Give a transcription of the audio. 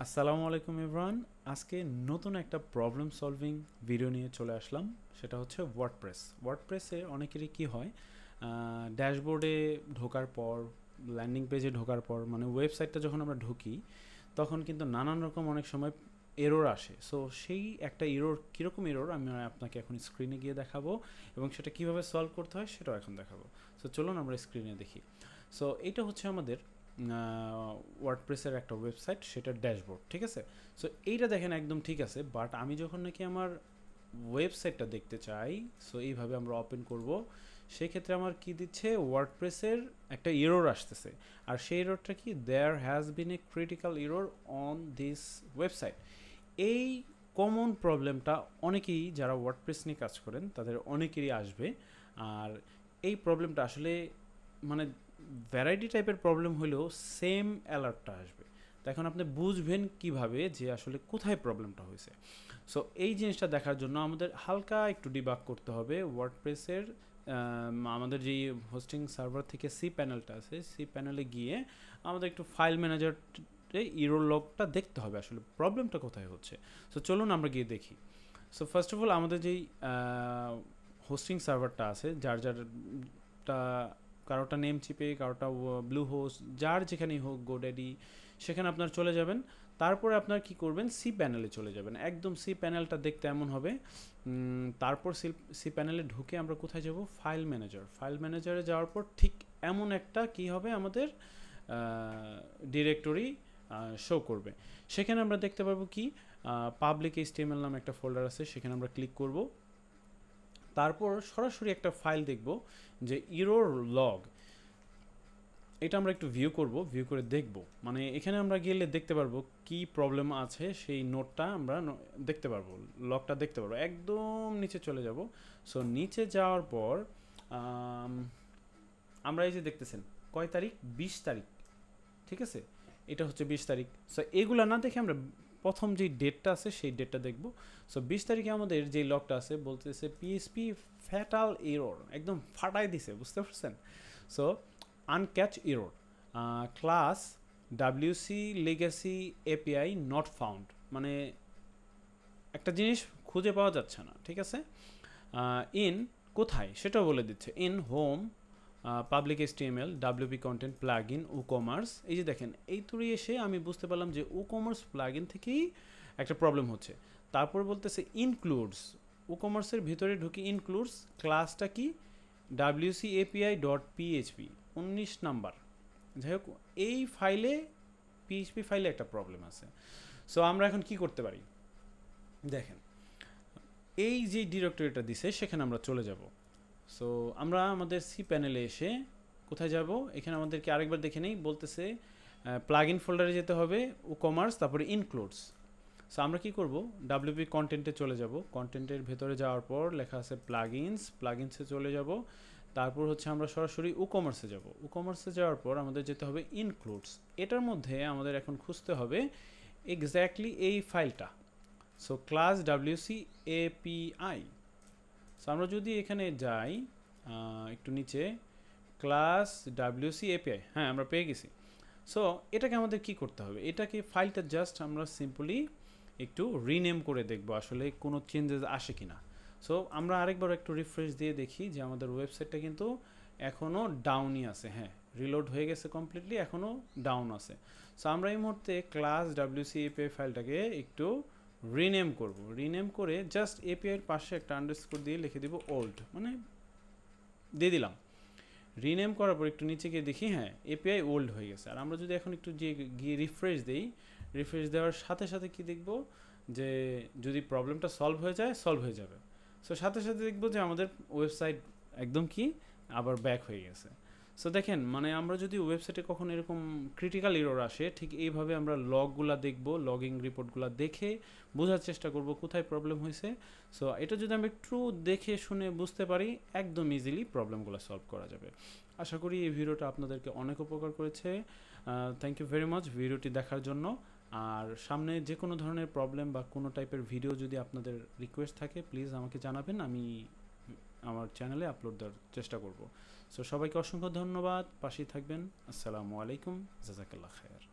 আসসালামু আলাইকুম এভরিওয়ান। আজকে নতুন একটা প্রবলেম সলভিং ভিডিও নিয়ে চলে আসলাম। সেটা হচ্ছে ওয়ার্ডপ্রেসে অনেকেরই কি হয়, ড্যাশবোর্ডে ঢোকার পর, ল্যান্ডিং পেজে ঢোকার পর, মানে ওয়েবসাইটটা যখন আমরা ঢুকি তখন কিন্তু নানান রকম অনেক সময় এরর আসে। সো সেই একটা এরর, কীরকম এরর আমি আপনাকে এখন স্ক্রিনে গিয়ে দেখাবো এবং সেটা কীভাবে সলভ করতে হয় সেটাও এখন দেখাবো। সো চলুন আমরা স্ক্রিনে দেখি। সো এটা হচ্ছে আমাদের ওয়ার্ডপ্রেসের একটা ওয়েবসাইট, সেটার ড্যাশবোর্ড, ঠিক আছে। সো এইটা দেখেন একদম ঠিক আছে, বাট আমি যখন নাকি আমার ওয়েবসাইটটা দেখতে চাই, সো এইভাবে আমরা ওপেন করব, সেক্ষেত্রে আমার কি দিচ্ছে, ওয়ার্ডপ্রেসের একটা এরর আসতেছে। আর সেই এররটা কি, there has been a critical error on this website. এই কমন প্রবলেমটা অনেকেই যারা ওয়ার্ডপ্রেস নিয়ে কাজ করেন তাদের অনেকেরই আসবে। আর এই প্রবলেমটা আসলে মানে ভ্যারাইটি টাইপের প্রবলেম হলেও সেম অ্যালার্টটা আসবে। তো এখন আপনি বুঝবেন কিভাবে যে আসলে কোথায় প্রবলেমটা হয়েছে। সো এই জিনিসটা দেখার জন্য আমাদের হালকা একটু ডিবাগ করতে হবে ওয়ার্ডপ্রেসের। আমাদের যেই হোস্টিং সার্ভার থেকে সি প্যানেলটা আছে, সি প্যানেলে গিয়ে আমাদের একটু ফাইল ম্যানেজারে ইরোর লগটা দেখতে হবে আসলে প্রবলেমটা কোথায় হচ্ছে। সো চলুন আমরা গিয়ে দেখি। সো ফার্স্ট অফ অল আমাদের যেই হোস্টিং সার্ভারটা আছে, যারটা কারোটা নেম চিপে, কারোটা ব্লু হোস্ট, যার যেখানেই হোক, গোড্যাডি, সেখানে আপনার চলে যাবেন। তারপরে আপনার কি করবেন, সি প্যানেলে চলে যাবেন। একদম সি প্যানেলটা দেখতে এমন হবে। তারপর সি প্যানেলে ঢুকে আমরা কোথায় যাব, ফাইল ম্যানেজারে যাওয়ার পর ঠিক এমন একটা কি হবে, আমাদের ডিরেক্টরি শো করবে। সেখানে আমরা দেখতে পারবো কি, পাবলিক এইচটিএমএল নামে একটা ফোল্ডার আছে, সেখানে আমরা ক্লিক করব। তারপর সরাসরি একটা ফাইল দেখব যে ইরোর লগ, এটা আমরা একটু ভিউ করে দেখব। মানে এখানে আমরা গেলে দেখতে পারবো কি প্রবলেম আছে, সেই নোটটা আমরা দেখতে পারবো, লগটা দেখতে পারবো। একদম নিচে চলে যাব। সো নিচে যাওয়ার পর আমরা এই যে দেখতেছেন কয় তারিখ, 20 তারিখ, ঠিক আছে। এটা হচ্ছে 20 তারিখ। সো এগুলা না দেখে আমরা প্রথম যেই ডেটটা আছে সেই ডেটটা দেখব। সো 20 তারিখে আমাদের যেই লগটা আছে বলতেছে পিএইচপি ফ্যাটাল এরর, একদম ফাটাই দিছে, বুঝতে পারছেন। So uncaught error, class WC legacy API not found, মানে একটা জিনিস খুঁজে পাওয়া যাচ্ছে না, ঠিক আছে। ইন কোথায় সেটাও বলে দিচ্ছে, in home, public HTML, WP content, plug in, commerce. এই যে দেখেন এই তুড়ি এসে আমি বুঝতে পারলাম যে কমার্স প্লাগ ইন থেকেই একটা প্রবলেম হচ্ছে। তারপর বলতেছে ইনক্লুডস, কমার্সের ভিতরে ঢুকি ইনক্লুডস, ক্লাসটা কি, WC API dot PHP 19 number. যাই হোক, এই ফাইলে, পিএইচপি ফাইলে একটা প্রবলেম আছে। সো আমরা এখন কি করতে পারি দেখেন, এই যে ডিরেক্টরিটা দিছে সেখানে আমরা চলে যাব। সো আমরা আমাদের সি প্যানেলে এসে কোথায় যাব, এখানে আমাদেরকে আরেকবার দেখে নেই, বলতেছে প্লাগ ইন ফোল্ডারে যেতে হবে, কমার্স, তারপরে ইনক্লুডস। সো আমরা কি করব, ডাব্লিউপি কন্টেন্টে চলে যাব। কন্টেন্টের ভেতরে যাওয়ার পর লেখা আছে প্লাগইনসে চলে যাব। তারপর হচ্ছে আমরা সরাসরি কমার্সে যাব। কমার্সে যাওয়ার পর আমাদের যেতে হবে ইনক্লুডস। এটার মধ্যে আমাদের এখন খুঁজতে হবে এক্স্যাক্টলি এই ফাইলটা। So class WC API. So আমরা যদি এখানে যাই একটু নিচে, ক্লাস ডাব্লিউসি এপিআই, হ্যাঁ আমরা পেয়ে গেছি। সো এটাকে আমাদের কি করতে হবে, এটাকে ফাইলটা জাস্ট আমরা সিম্পলি একটু রিনেম করে দেখব আসলে কোনো চেঞ্জেস আসে কিনা। সো আমরা আরেকবার একটু রিফ্রেশ দিয়ে দেখি যে আমাদের ওয়েবসাইটটা কিন্তু এখনও ডাউনই আছে। হ্যাঁ, রিলোড হয়ে গেছে কমপ্লিটলি, এখনও ডাউন আছে। সো আমরা এই মুহূর্তে ক্লাস ডাব্লিউসি এপিআই ফাইলটাকে একটু রিনেম করে জাস্ট এপিআইয়ের পাশে একটা আন্ডারস্কোর দিয়ে লিখে দিব ওল্ড, মানে দিয়ে দিলাম। রিনেম করার পর একটু নিচে গিয়ে দেখি, হ্যাঁ এপিআই ওল্ড হয়ে গেছে। আর আমরা যদি এখন একটু গিয়ে রিফ্রেশ দিই, রিফ্রেশ দেওয়ার সাথে সাথে কি দেখব, যে যদি প্রবলেমটা সলভ হয়ে যাবে। সো সাথে সাথে দেখব যে আমাদের ওয়েবসাইট একদম কি আবার ব্যাক হয়ে গেছে। সো দেখেন, মানে আমরা যদি ওয়েবসাইটে কখনো এরকম ক্রিটিক্যাল এরর আসে, ঠিক এইভাবে আমরা লগগুলা দেখব, লগিং রিপোর্টগুলো দেখে বোঝার চেষ্টা করব কোথায় প্রবলেম হয়েছে। সো এটা যদি আমরা একটু দেখে শুনে বুঝতে পারি, একদম ইজিলি প্রবলেমগুলো সলভ করা যাবে। আশা করি এই ভিডিওটা আপনাদেরকে অনেক উপকার করেছে। থ্যাংক ইউ ভেরি মাচ ভিডিওটি দেখার জন্য। আর সামনে যে কোনো ধরনের প্রবলেম বা কোনো টাইপের ভিডিও যদি আপনাদের রিকোয়েস্ট থাকে, প্লিজ আমাকে জানাবেন, আমি আমার চ্যানেলে আপলোড দেওয়ার চেষ্টা করব। সো সবাইকে অসংখ্য ধন্যবাদ, পাশেই থাকবেন। আসসালামু আলাইকুম, জাযাকাল্লাহ খায়ের।